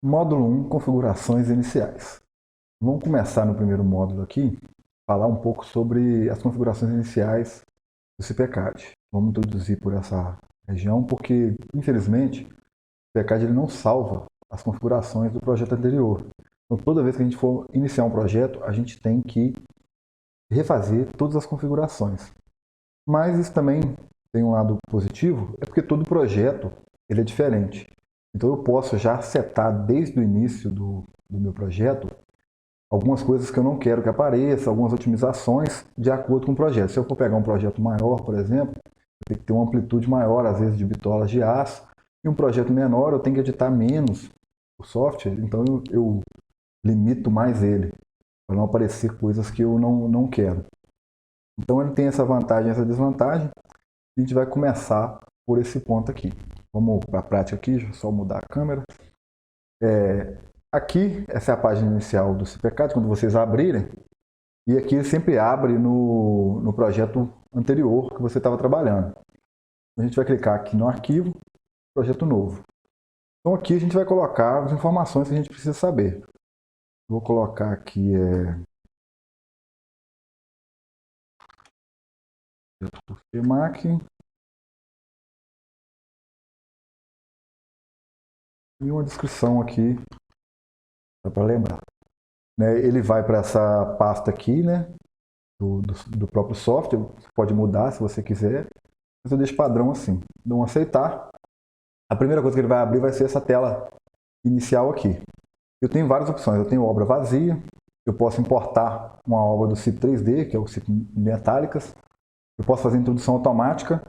Módulo 1, configurações iniciais. Vamos começar no primeiro módulo aqui, falar um pouco sobre as configurações iniciais do CPCAD. Vamos introduzir por essa região, porque, infelizmente, o CPCAD ele não salva as configurações do projeto anterior. Então, toda vez que a gente for iniciar um projeto, a gente tem que refazer todas as configurações. Mas isso também tem um lado positivo, é porque todo projeto ele é diferente. Então eu posso já setar desde o início do meu projeto algumas coisas que eu não quero que apareça, algumas otimizações de acordo com o projeto. Se eu for pegar um projeto maior, por exemplo, eu tenho que ter uma amplitude maior, às vezes, de bitolas de aço, e um projeto menor eu tenho que editar menos o software, então eu limito mais ele, para não aparecer coisas que eu não quero. Então ele tem essa vantagem e essa desvantagem. A gente vai começar por esse ponto aqui. Vamos para a prática aqui, deixa eu só mudar a câmera. Aqui, essa é a página inicial do CPCAD, quando vocês abrirem. E aqui ele sempre abre no projeto anterior que você estava trabalhando. A gente vai clicar aqui no arquivo, projeto novo. Então aqui a gente vai colocar as informações que a gente precisa saber. Vou colocar aqui FEMAC e uma descrição aqui, para lembrar. Ele vai para essa pasta aqui, né, do próprio software. Você pode mudar se você quiser, mas eu deixo padrão assim. Dou um aceitar. A primeira coisa que ele vai abrir vai ser essa tela inicial aqui. Eu tenho várias opções. Eu tenho obra vazia, eu posso importar uma obra do CIP 3D, que é o CIP Metálicas. Eu posso fazer introdução automática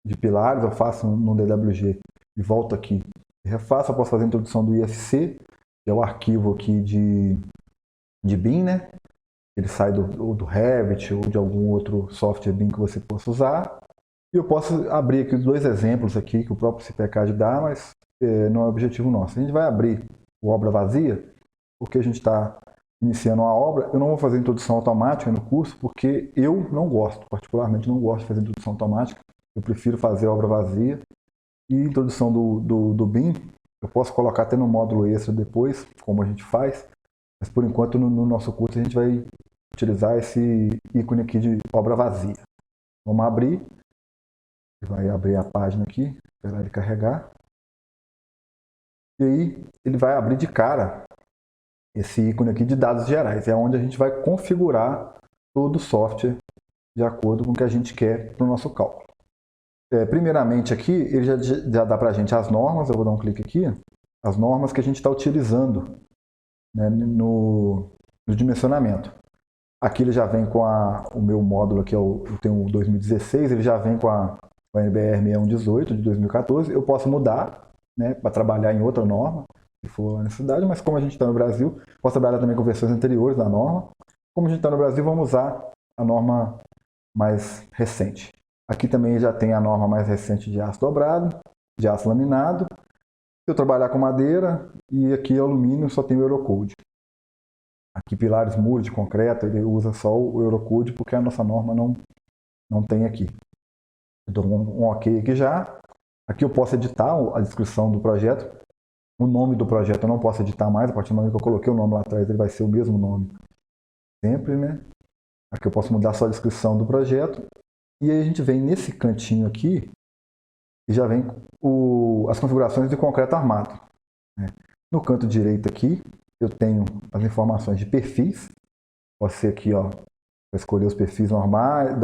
de pilares, eu faço no DWG e volto aqui e refaço. Eu posso fazer a introdução do IFC, que é o arquivo aqui de BIM, né? Ele sai do Revit ou de algum outro software BIM que você possa usar. E eu posso abrir aqui os dois exemplos aqui que o próprio CPCAD dá, mas não é objetivo nosso. A gente vai abrir o obra vazia, porque a gente está iniciando uma obra. Eu não vou fazer introdução automática no curso, porque eu não gosto, particularmente não gosto de fazer introdução automática. Eu prefiro fazer obra vazia. E introdução do BIM, eu posso colocar até no módulo extra depois, como a gente faz. Mas por enquanto no nosso curso a gente vai utilizar esse ícone aqui de obra vazia. Vamos abrir. Vai abrir a página aqui, esperar ele carregar. E aí ele vai abrir de cara esse ícone aqui de dados gerais. É onde a gente vai configurar todo o software de acordo com o que a gente quer para o nosso cálculo. Primeiramente aqui, ele já dá para a gente as normas. Eu vou dar um clique aqui. As normas que a gente está utilizando, né, no dimensionamento. Aqui ele já vem com o meu módulo aqui, eu tenho o 2016, ele já vem com a NBR 6118 de 2014. Eu posso mudar, né, para trabalhar em outra norma, se for a necessidade, mas como a gente está no Brasil, posso trabalhar também com versões anteriores da norma. Como a gente está no Brasil, vamos usar a norma mais recente. Aqui também já tem a norma mais recente de aço dobrado, de aço laminado. Se eu trabalhar com madeira, e aqui alumínio, só tem o Eurocode. Aqui pilares, muros de concreto, ele usa só o Eurocode, porque a nossa norma não tem aqui. Eu dou um OK aqui já. Aqui eu posso editar a descrição do projeto. O nome do projeto eu não posso editar mais. A partir do momento que eu coloquei o nome lá atrás, ele vai ser o mesmo nome sempre, né? Aqui eu posso mudar só a descrição do projeto. E aí a gente vem nesse cantinho aqui e já vem as configurações de concreto armado, né? No canto direito aqui eu tenho as informações de perfis. Pode ser aqui, ó, para escolher os perfis normais,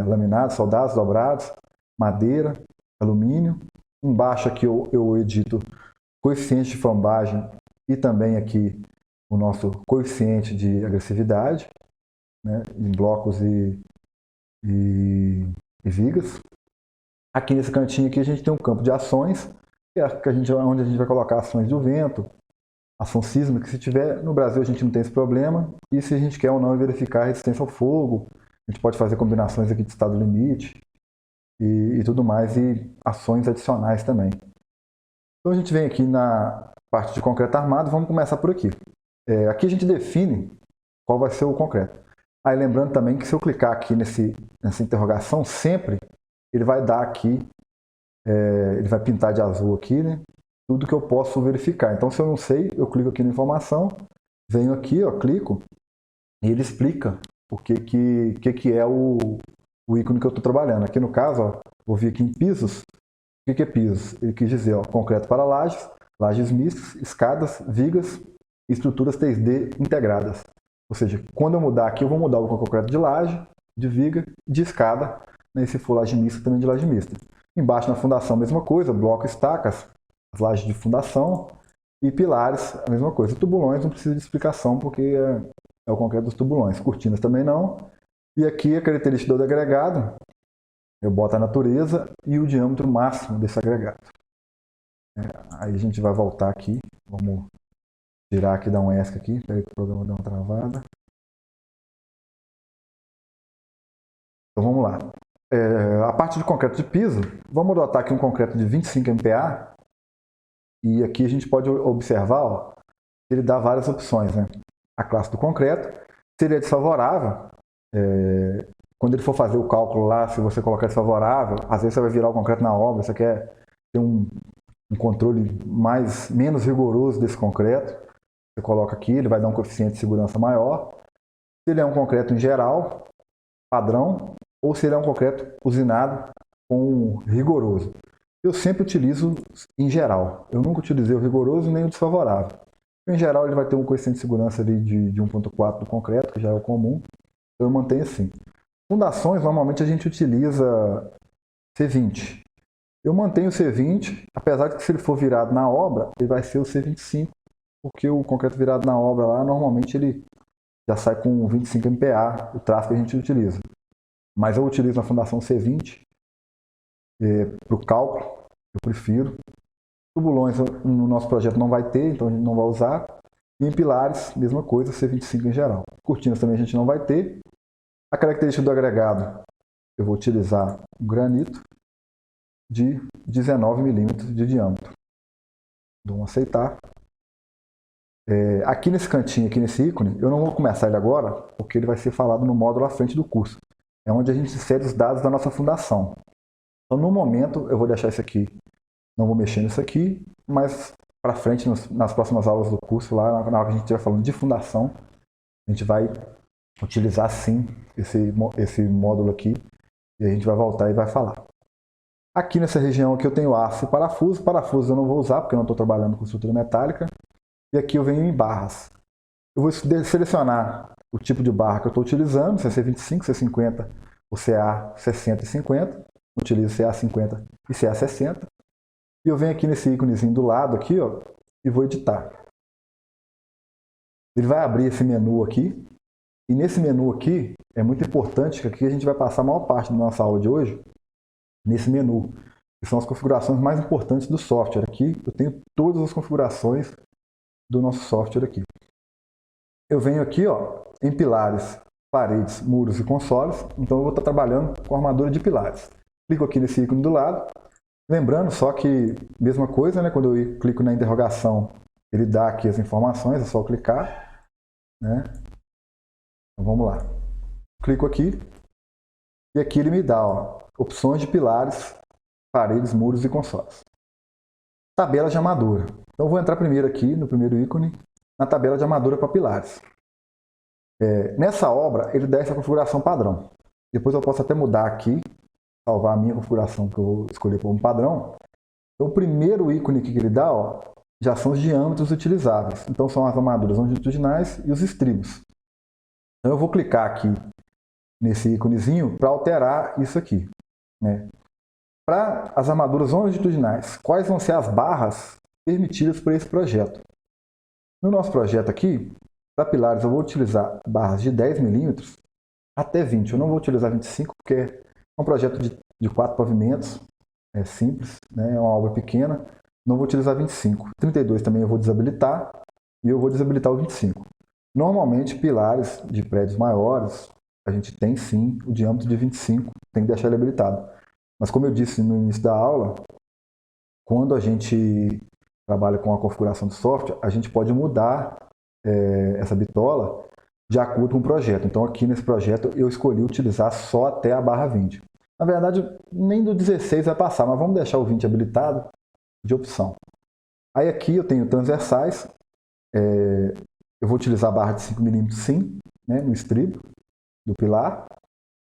laminados, soldados, dobrados, madeira, alumínio. Embaixo aqui eu edito coeficiente de flambagem e também aqui o nosso coeficiente de agressividade, né, em blocos e vigas. Aqui nesse cantinho aqui a gente tem um campo de ações, que é onde a gente vai colocar ações do vento, ação sísmica. Se tiver no Brasil a gente não tem esse problema. E se a gente quer ou não verificar a resistência ao fogo, a gente pode fazer combinações aqui de estado limite e tudo mais, e ações adicionais também. Então a gente vem aqui na parte de concreto armado. Vamos começar por aqui. Aqui a gente define qual vai ser o concreto. Aí lembrando também que se eu clicar aqui nessa interrogação, sempre ele vai dar aqui, ele vai pintar de azul aqui, né, tudo que eu posso verificar. Então, se eu não sei, eu clico aqui na informação, venho aqui, ó, clico, e ele explica o que é o ícone que eu estou trabalhando. Aqui no caso, ó, vou vir aqui em pisos. O que é pisos? Ele quis dizer, ó, concreto para lajes, lajes mistas, escadas, vigas e estruturas 3D integradas. Ou seja, quando eu mudar aqui, eu vou mudar o concreto de laje, de viga, de escada, né, e se for laje mista, também de laje mista. Embaixo na fundação, mesma coisa, bloco, estacas, as lajes de fundação e pilares, a mesma coisa. Tubulões não precisa de explicação porque é o concreto dos tubulões. Cortinas também não. E aqui a característica do agregado, eu boto a natureza e o diâmetro máximo desse agregado. Aí a gente vai voltar aqui, vamos tirar aqui, dar um ESC aqui, espera que o programa deu uma travada. Então vamos lá. A parte de concreto de piso, vamos adotar aqui um concreto de 25 MPa, e aqui a gente pode observar, ó, ele dá várias opções, né? A classe do concreto, se ele é desfavorável, quando ele for fazer o cálculo lá, se você colocar desfavorável, às vezes você vai virar o concreto na obra, você quer ter um controle menos rigoroso desse concreto, você coloca aqui, ele vai dar um coeficiente de segurança maior. Se ele é um concreto em geral, padrão, ou se ele é um concreto usinado com rigoroso. Eu sempre utilizo em geral, eu nunca utilizei o rigoroso nem o desfavorável. Em geral ele vai ter um coeficiente de segurança ali de 1.4 do concreto, que já é o comum, então eu mantenho assim. Fundações, normalmente a gente utiliza C20. Eu mantenho o C20, apesar de que se ele for virado na obra, ele vai ser o C25, porque o concreto virado na obra lá, normalmente ele já sai com 25 MPa, o traço que a gente utiliza. Mas eu utilizo a fundação C20 para o cálculo, eu prefiro. Tubulões no nosso projeto não vai ter, então a gente não vai usar. E em pilares, mesma coisa, C25 em geral. Cortinas também a gente não vai ter. A característica do agregado, eu vou utilizar um granito de 19 milímetros de diâmetro. Dou um aceitar. Aqui nesse cantinho, aqui nesse ícone, eu não vou começar ele agora, porque ele vai ser falado no módulo à frente do curso. É onde a gente insere os dados da nossa fundação. Então, no momento, eu vou deixar isso aqui, não vou mexer nisso aqui, mas para frente, nas próximas aulas do curso, lá na hora que a gente estiver falando de fundação, a gente vai utilizar sim esse módulo aqui, e a gente vai voltar e vai falar. Aqui nessa região aqui eu tenho aço e parafuso. Parafuso eu não vou usar, porque eu não estou trabalhando com estrutura metálica. E aqui eu venho em barras. Eu vou selecionar o tipo de barra que eu estou utilizando, se é C25, C50 ou CA 60 e 50. Utilizo CA 50 e CA 60. E eu venho aqui nesse íconezinho do lado aqui, ó, e vou editar. Ele vai abrir esse menu aqui. E nesse menu aqui, é muito importante que aqui a gente vai passar a maior parte da nossa aula de hoje nesse menu, que são as configurações mais importantes do software. Aqui eu tenho todas as configurações do nosso software aqui. Eu venho aqui, ó, em pilares, paredes, muros e consoles, então eu vou estar trabalhando com armadura de pilares. Clico aqui nesse ícone do lado, lembrando só que, mesma coisa, né, quando eu clico na interrogação, ele dá aqui as informações, é só clicar, né? Então vamos lá. Clico aqui, e aqui ele me dá, ó, opções de pilares, paredes, muros e consoles. Tabela de armadura. Então eu vou entrar primeiro aqui, no primeiro ícone, na tabela de armadura para pilares. Nessa obra, ele dá essa configuração padrão. Depois eu posso até mudar aqui, salvar a minha configuração que eu vou escolher como padrão. Então o primeiro ícone aqui que ele dá, ó, já são os diâmetros utilizáveis. Então são as armaduras longitudinais e os estribos. Então eu vou clicar aqui nesse íconezinho para alterar isso aqui, né? Para as armaduras longitudinais, quais vão ser as barras permitidas por esse projeto? No nosso projeto aqui, para pilares eu vou utilizar barras de 10 milímetros até 20. Eu não vou utilizar 25 porque é um projeto de 4 pavimentos, é simples, né? É uma obra pequena. Não vou utilizar 25. 32 também eu vou desabilitar e eu vou desabilitar o 25. Normalmente, pilares de prédios maiores, a gente tem sim o diâmetro de 25, tem que deixar ele habilitado. Mas como eu disse no início da aula, quando a gente trabalha com a configuração do software, a gente pode mudar essa bitola de acordo com o projeto. Então aqui nesse projeto eu escolhi utilizar só até a barra 20. Na verdade, nem do 16 vai passar, mas vamos deixar o 20 habilitado de opção. Aí aqui eu tenho transversais, eu vou utilizar a barra de 5 mm sim, né, no estribo do pilar,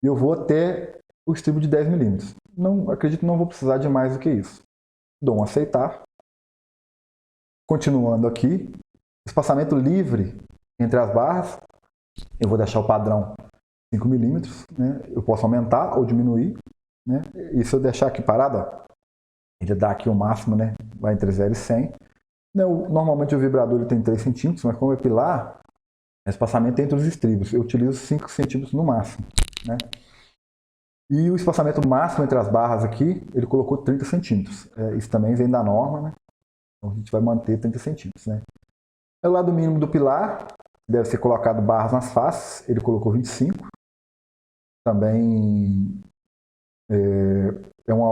e eu vou até o estribo de 10 mm. Não, acredito que não vou precisar de mais do que isso. Dou um aceitar. Continuando aqui, espaçamento livre entre as barras, eu vou deixar o padrão 5 mm, né? Eu posso aumentar ou diminuir, né? E se eu deixar aqui parado, ó, ele dá aqui o máximo, né? Vai entre 0 e 100. Normalmente o vibrador ele tem 3 centímetros, mas como é pilar, o espaçamento é entre os estribos. Eu utilizo 5 centímetros no máximo, né? E o espaçamento máximo entre as barras aqui, ele colocou 30 centímetros. Isso também vem da norma, né? Então a gente vai manter 30 centímetros, né? O lado mínimo do pilar, deve ser colocado barras nas faces, ele colocou 25. Também é uma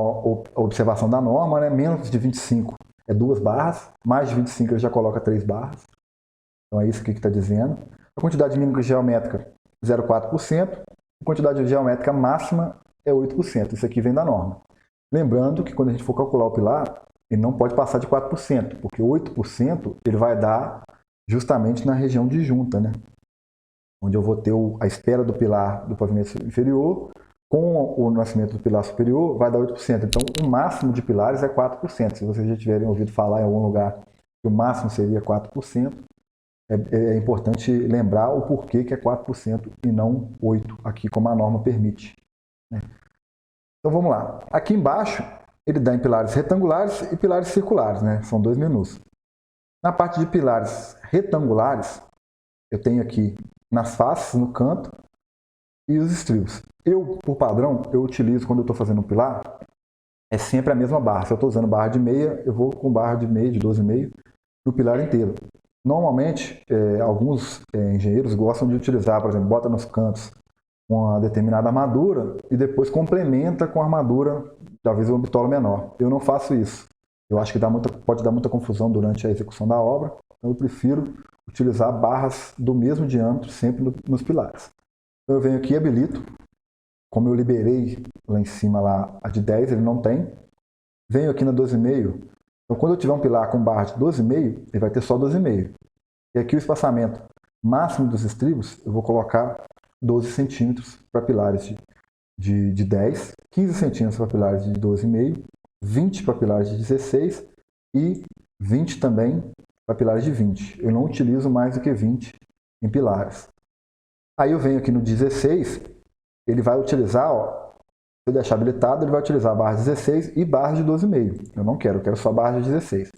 observação da norma, né? Menos de 25 é 2 barras, mais de 25 ele já coloca 3 barras. Então é isso que está dizendo. A quantidade mínima geométrica, 0,4%. A quantidade geométrica máxima é 8%. Isso aqui vem da norma. Lembrando que quando a gente for calcular o pilar, ele não pode passar de 4%, porque 8% ele vai dar justamente na região de junta, né? Onde eu vou ter a espera do pilar do pavimento inferior com o nascimento do pilar superior, vai dar 8%. Então, o máximo de pilares é 4%. Se vocês já tiverem ouvido falar em algum lugar que o máximo seria 4%, é importante lembrar o porquê que é 4% e não 8%, aqui como a norma permite, né? Então, vamos lá. Aqui embaixo, ele dá em pilares retangulares e pilares circulares, né? São 2 menus. Na parte de pilares retangulares, eu tenho aqui nas faces, no canto, e os estribos. Eu, por padrão, eu utilizo, quando eu estou fazendo um pilar, é sempre a mesma barra. Se eu estou usando barra de meia, eu vou com barra de meia, de 12,5, no pilar inteiro. Normalmente, alguns engenheiros gostam de utilizar, por exemplo, bota nos cantos uma determinada armadura e depois complementa com a armadura, talvez uma bitola menor. Eu não faço isso. Eu acho que pode dar muita confusão durante a execução da obra, então eu prefiro utilizar barras do mesmo diâmetro sempre nos pilares. Então eu venho aqui e habilito, como eu liberei lá em cima lá, a de 10, ele não tem. Venho aqui na 12,5, então quando eu tiver um pilar com barra de 12,5, ele vai ter só 12,5. E aqui o espaçamento máximo dos estribos, eu vou colocar 12 centímetros para pilares de 10, 15 centímetros para pilares de 12,5, 20 para pilares de 16 e 20 também para pilares de 20. Eu não utilizo mais do que 20 em pilares. Aí eu venho aqui no 16, ele vai utilizar, ó, se eu deixar habilitado, ele vai utilizar a barra 16 e barra de 12,5. Eu não quero, eu quero só barra de 16.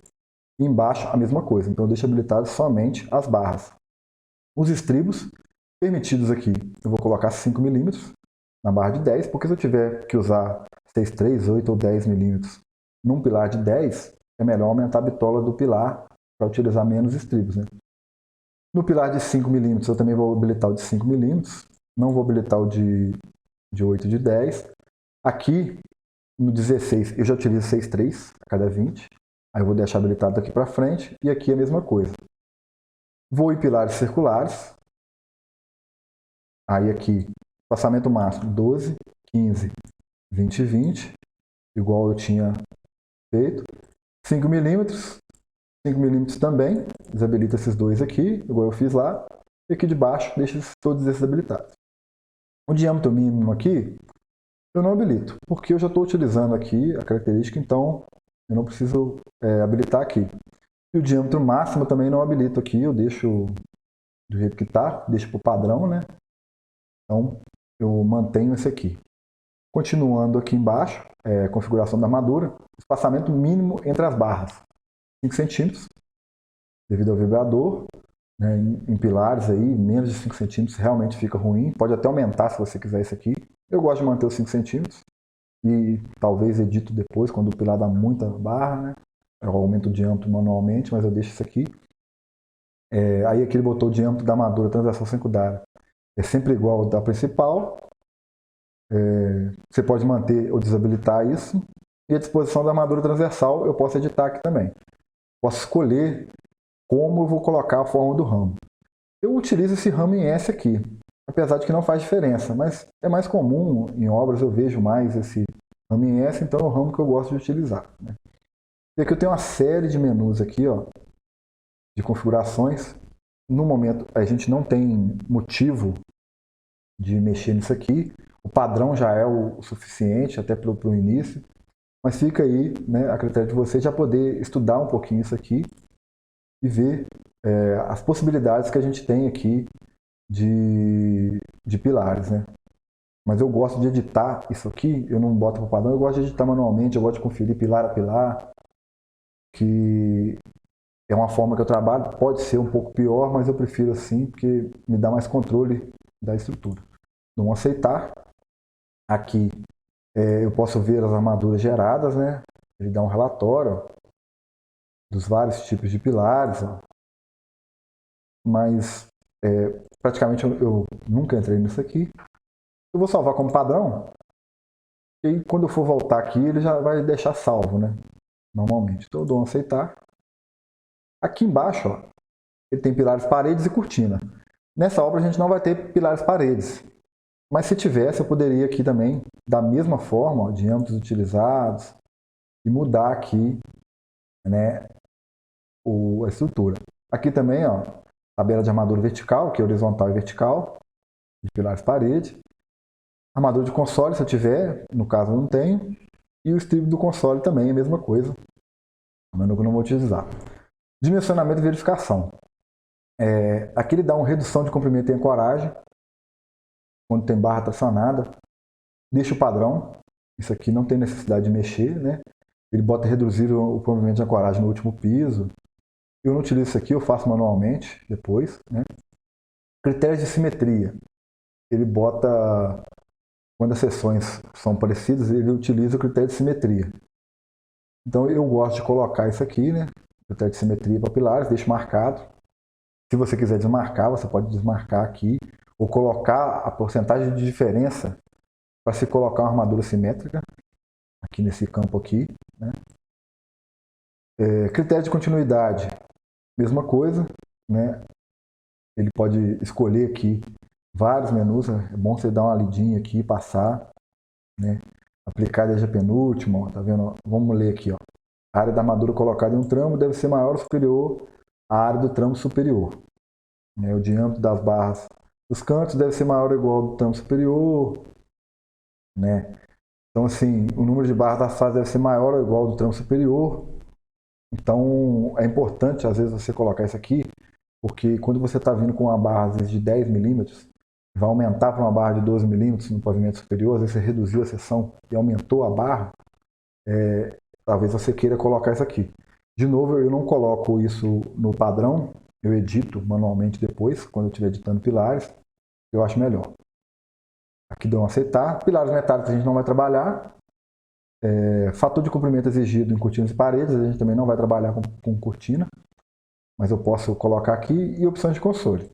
E embaixo a mesma coisa, então eu deixo habilitado somente as barras. Os estribos permitidos aqui, eu vou colocar 5 mm na barra de 10, porque se eu tiver que usar 6, 3, 8 ou 10 mm num pilar de 10, é melhor aumentar a bitola do pilar para utilizar menos estribos, né? No pilar de 5 mm eu também vou habilitar o de 5 mm, não vou habilitar o de 8 e de 10. Aqui no 16 eu já utilizo 6,3 a cada 20, aí eu vou deixar habilitado daqui para frente e aqui a mesma coisa. Vou em pilares circulares, aí aqui espaçamento máximo 12, 15, 20 e 20, igual eu tinha feito. 5 mm, 5 mm também, desabilita esses dois aqui, igual eu fiz lá, e aqui de baixo deixa todos esses habilitados. O diâmetro mínimo aqui, eu não habilito, porque eu já estou utilizando aqui a característica, então eu não preciso habilitar aqui. E o diâmetro máximo eu também não habilito aqui, eu deixo do jeito que está, deixo para o padrão, né? Então eu mantenho esse aqui. Continuando aqui embaixo, configuração da armadura, espaçamento mínimo entre as barras, 5 centímetros, devido ao vibrador, né, em pilares aí, menos de 5 centímetros realmente fica ruim, pode até aumentar se você quiser isso aqui. Eu gosto de manter os 5 centímetros e talvez edito depois, quando o pilar dá muita barra, né, eu aumento o diâmetro manualmente, mas eu deixo isso aqui. Aí aqui ele botou o diâmetro da armadura transversal secundária, é sempre igual ao da principal. Você pode manter ou desabilitar isso. E a disposição da armadura transversal eu posso editar aqui também. Posso escolher como eu vou colocar a forma do ramo. Eu utilizo esse ramo em S aqui, apesar de que não faz diferença, mas é mais comum em obras, eu vejo mais esse ramo em S, então é o ramo que eu gosto de utilizar, né? E aqui eu tenho uma série de menus aqui, ó, de configurações. No momento, a gente não tem motivo de mexer nisso aqui. O padrão já é o suficiente, até para o início. Mas fica aí, né, a critério de você já poder estudar um pouquinho isso aqui e ver as possibilidades que a gente tem aqui de pilares, né? Mas eu gosto de editar isso aqui, eu não boto para padrão, eu gosto de editar manualmente, eu gosto de conferir pilar a pilar, que é uma forma que eu trabalho, pode ser um pouco pior, mas eu prefiro assim, porque me dá mais controle da estrutura. Então, aceitar. Aqui eu posso ver as armaduras geradas, né? Ele dá um relatório, ó, dos vários tipos de pilares, ó. Mas praticamente eu nunca entrei nisso aqui. Eu vou salvar como padrão, e aí, quando eu for voltar aqui, ele já vai deixar salvo, né? Normalmente. Então eu dou um aceitar. Aqui embaixo, ó, ele tem pilares paredes e cortina. Nessa obra a gente não vai ter pilares paredes. Mas se tivesse, eu poderia aqui também, da mesma forma, ó, diâmetros utilizados, e mudar aqui, né, a estrutura. Aqui também, ó, tabela de armadura vertical, que é horizontal e vertical, de pilares parede. Armadura de console, se eu tiver, no caso eu não tenho. E o estribo do console também é a mesma coisa, mas eu não vou utilizar. Dimensionamento e verificação. Aqui ele dá uma redução de comprimento e ancoragem, quando tem barra tracionada. Deixa o padrão, isso aqui não tem necessidade de mexer, né? Ele bota reduzir o comprimento de ancoragem no último piso. Eu não utilizo isso aqui, eu faço manualmente depois, né? Critérios de simetria. Ele bota, quando as seções são parecidas, ele utiliza o critério de simetria. Então eu gosto de colocar isso aqui, né? Critério de simetria para pilares, deixo marcado. Se você quiser desmarcar, você pode desmarcar aqui, ou colocar a porcentagem de diferença para se colocar uma armadura simétrica, aqui nesse campo aqui, né? Critério de continuidade, mesma coisa, né? Ele pode escolher aqui vários menus, é bom você dar uma lidinha aqui, passar, né? Aplicar desde a penúltima, ó, tá vendo? Vamos ler aqui, ó. A área da armadura colocada em um tramo deve ser maior ou superior à área do tramo superior. Né? O diâmetro das barras dos cantos deve ser maior ou igual ao do tramo superior. Né? Então, assim, o número de barras das faces deve ser maior ou igual ao do tramo superior. Então, é importante, às vezes, você colocar isso aqui, porque quando você está vindo com uma barra, às vezes, de 10 milímetros, vai aumentar para uma barra de 12 milímetros no pavimento superior, às vezes você reduziu a seção e aumentou a barra, talvez você queira colocar isso aqui. De novo, eu não coloco isso no padrão, eu edito manualmente depois, quando eu estiver editando pilares, eu acho melhor. Aqui dou um aceitar. Pilares metálicos a gente não vai trabalhar. Fator de comprimento exigido em cortinas e paredes, a gente também não vai trabalhar com cortina, mas eu posso colocar aqui, e opções de console.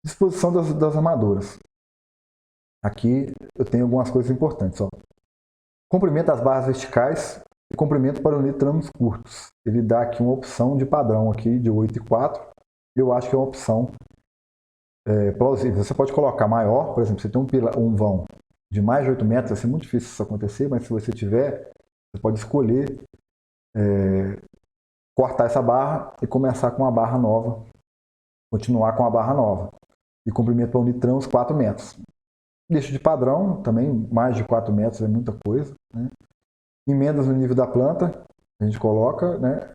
Disposição das armaduras. Aqui eu tenho algumas coisas importantes. Ó. Comprimento das barras verticais e comprimento para unir tramos curtos. Ele dá aqui uma opção de padrão aqui de 8,4. Eu acho que é uma opção plausível. Você pode colocar maior, por exemplo, você tem um vão de mais de 8 metros, vai ser muito difícil isso acontecer, mas se você tiver, você pode escolher cortar essa barra e começar com uma barra nova, continuar com a barra nova. E comprimento para unir tramos 4 metros. Deixo de padrão, também mais de 4 metros é muita coisa. Né? Emendas no nível da planta, a gente coloca, né?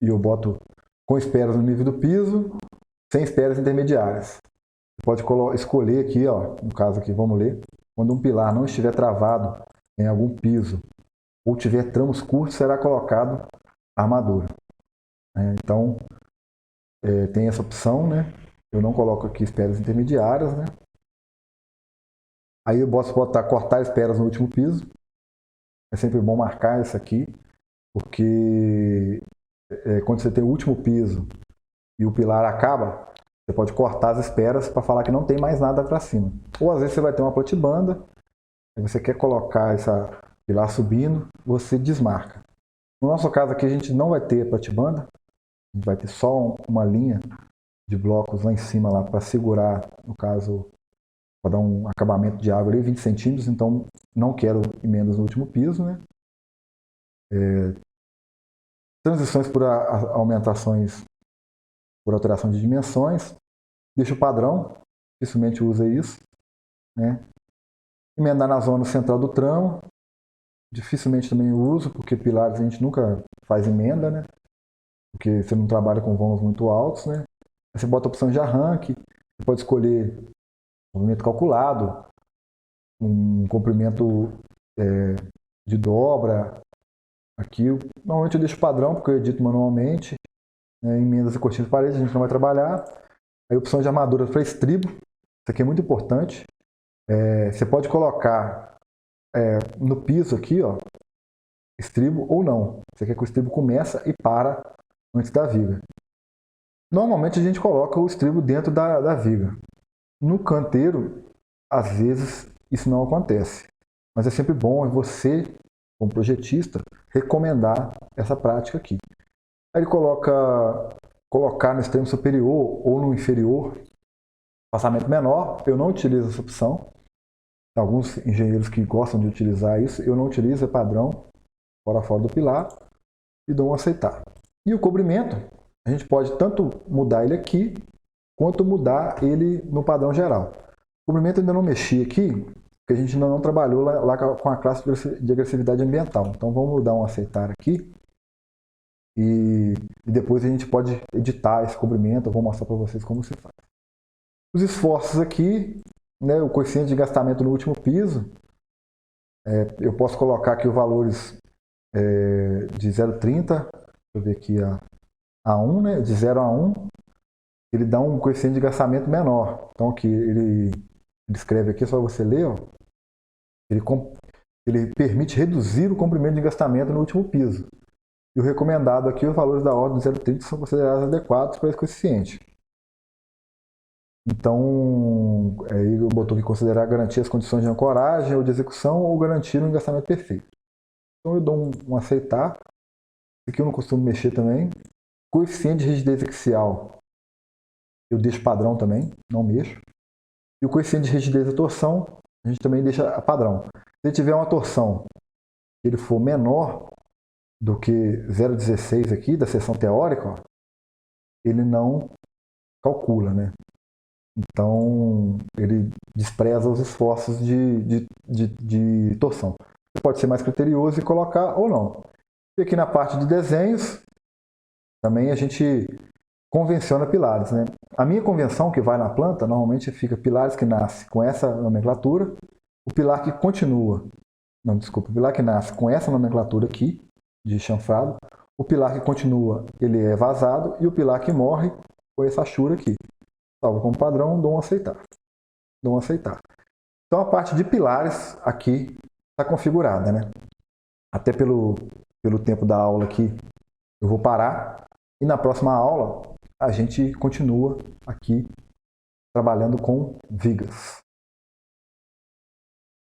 E eu boto com esperas no nível do piso, sem esperas intermediárias. Você pode escolher aqui, ó, no caso aqui, vamos ler, quando um pilar não estiver travado em algum piso ou tiver tramos curtos, será colocado armadura. Então, tem essa opção, né? Eu não coloco aqui esperas intermediárias, né? Aí eu posso cortar esperas no último piso. É sempre bom marcar isso aqui, porque quando você tem o último piso e o pilar acaba, você pode cortar as esperas para falar que não tem mais nada para cima. Ou às vezes você vai ter uma platibanda, e você quer colocar essa pilar subindo, você desmarca. No nosso caso aqui a gente não vai ter platibanda, a gente vai ter só uma linha de blocos lá em cima lá para segurar, no caso, para dar um acabamento de água ali, 20 centímetros, então não quero emendas no último piso, né? transições por aumentações, por alteração de dimensões, deixa o padrão, dificilmente usa isso, né? Emendar na zona central do tramo, dificilmente também uso, porque pilares a gente nunca faz emenda, né? Porque você não trabalha com vãos muito altos, né? Aí você bota a opção de arranque, você pode escolher movimento calculado, um comprimento de dobra. Aqui, normalmente eu deixo padrão, porque eu edito manualmente, né? Emendas e cortinas de parede, a gente não vai trabalhar. Aí opção de armadura para estribo, isso aqui é muito importante. Você pode colocar no piso aqui, ó, estribo ou não. Você quer que o estribo começa e para antes da viga. Normalmente a gente coloca o estribo dentro da viga. No canteiro, às vezes isso não acontece. Mas é sempre bom você, como projetista, recomendar essa prática aqui. Aí ele colocar no extremo superior ou no inferior, passamento menor. Eu não utilizo essa opção. Tem alguns engenheiros que gostam de utilizar isso. Eu não utilizo, é padrão, fora do pilar, e dou um aceitar. E o cobrimento, a gente pode tanto mudar ele aqui, quanto mudar ele no padrão geral. O cobrimento eu ainda não mexi aqui, porque a gente ainda não trabalhou lá com a classe de agressividade ambiental. Então vamos dar um aceitar aqui. E depois a gente pode editar esse cobrimento, eu vou mostrar para vocês como se faz. Os esforços aqui, né, o coeficiente de gastamento no último piso, eu posso colocar aqui os valores de 0,30, deixa eu ver aqui a 1, né, de 0 a 1, ele dá um coeficiente de gastamento menor. Então aqui ele escreve aqui, só você ler, ó, ele permite reduzir o comprimento de gastamento no último piso. E o recomendado aqui, os valores da ordem de 0,30 são considerados adequados para esse coeficiente. Então, ele botou que considerar garantir as condições de ancoragem ou de execução ou garantir um engastamento perfeito. Então eu dou um aceitar. Aqui eu não costumo mexer também. Coeficiente de rigidez axial, eu deixo padrão também, não mexo. E o coeficiente de rigidez da torção, a gente também deixa padrão. Se ele tiver uma torção que ele for menor do que 0,16 aqui, da seção teórica, ó, ele não calcula, né? Então, ele despreza os esforços de torção. Você pode ser mais criterioso e colocar ou não. E aqui na parte de desenhos, também a gente convenciona pilares, né? A minha convenção que vai na planta, normalmente fica pilares que nasce com essa nomenclatura, o pilar que continua, não, desculpa, o pilar que nasce com essa nomenclatura aqui, de chanfrado, o pilar que continua, ele é vazado, e o pilar que morre com essa achura aqui. Salvo como padrão, dou um aceitar. Dou um aceitar. Então a parte de pilares aqui está configurada, né? Até pelo tempo da aula aqui, eu vou parar. E na próxima aula, a gente continua aqui trabalhando com vigas.